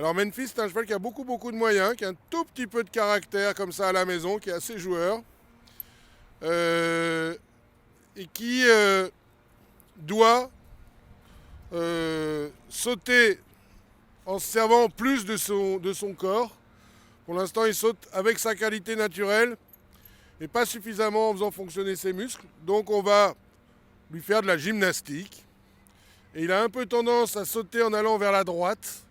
Alors Memphis, c'est un cheval qui a beaucoup de moyens, qui a un tout petit peu de caractère comme ça à la maison, qui est assez joueur. Euh, et qui doit sauter en se servant plus de son corps. Pour l'instant, il saute avec sa qualité naturelle et pas suffisamment en faisant fonctionner ses muscles. Donc on va lui faire de la gymnastique. Et il a un peu tendance à sauter en allant vers la droite.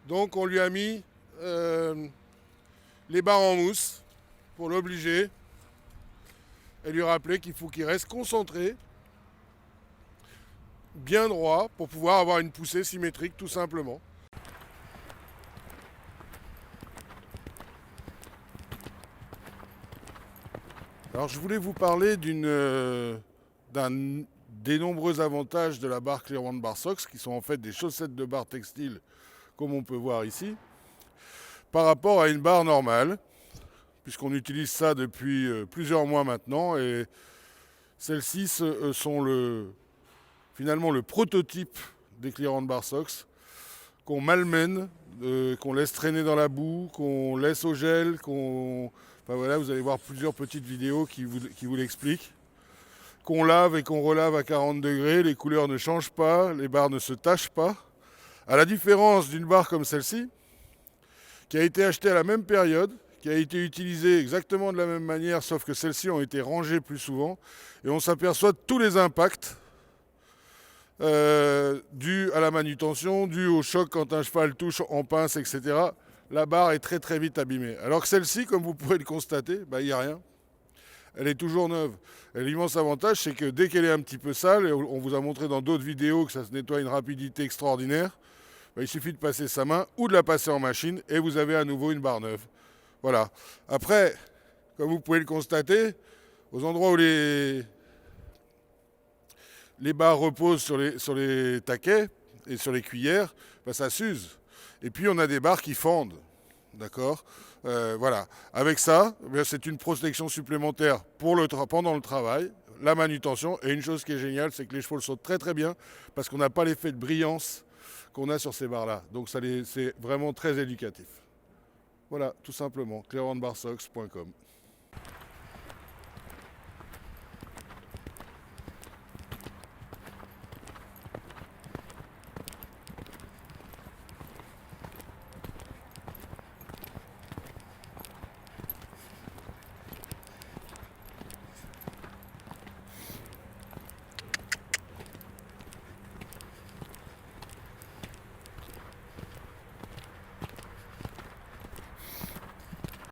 Donc on lui a mis les barres en mousse pour l'obliger et lui rappeler qu'il faut qu'il reste concentré, bien droit, pour pouvoir avoir une poussée symétrique tout simplement. Alors je voulais vous parler d'un des nombreux avantages de la barre Clearone Bar Socks, qui sont en fait des chaussettes de barre textile, comme on peut voir ici, par rapport à une barre normale, puisqu'on utilise ça depuis plusieurs mois maintenant, et celles-ci sont finalement le prototype des Clearone Bar Socks, qu'on malmène, qu'on laisse traîner dans la boue, qu'on laisse au gel, Enfin voilà, vous allez voir plusieurs petites vidéos qui vous l'expliquent. Qu'on lave et qu'on relave à 40 degrés, les couleurs ne changent pas, les barres ne se tachent pas. À la différence d'une barre comme celle-ci, qui a été achetée à la même période, qui a été utilisée exactement de la même manière, sauf que celles-ci ont été rangées plus souvent, et on s'aperçoit de tous les impacts dus à la manutention, dus au choc quand un cheval touche en pince, etc. La barre est très vite abîmée. Alors que celle-ci, comme vous pouvez le constater, il n'y a rien. Elle est toujours neuve. Et l'immense avantage, c'est que dès qu'elle est un petit peu sale, et on vous a montré dans d'autres vidéos que ça se nettoie à une rapidité extraordinaire, il suffit de passer sa main ou de la passer en machine et vous avez à nouveau une barre neuve. Voilà. Après, comme vous pouvez le constater, aux endroits où les barres reposent sur les taquets et sur les cuillères, ça s'use. Et puis on a des barres qui fendent. D'accord, voilà. Avec ça, c'est une protection supplémentaire pendant le travail, la manutention. Et une chose qui est géniale, c'est que les chevaux sautent très bien parce qu'on n'a pas l'effet de brillance qu'on a sur ces barres-là. Donc c'est vraiment très éducatif. Voilà, tout simplement. clearonebarsocks.com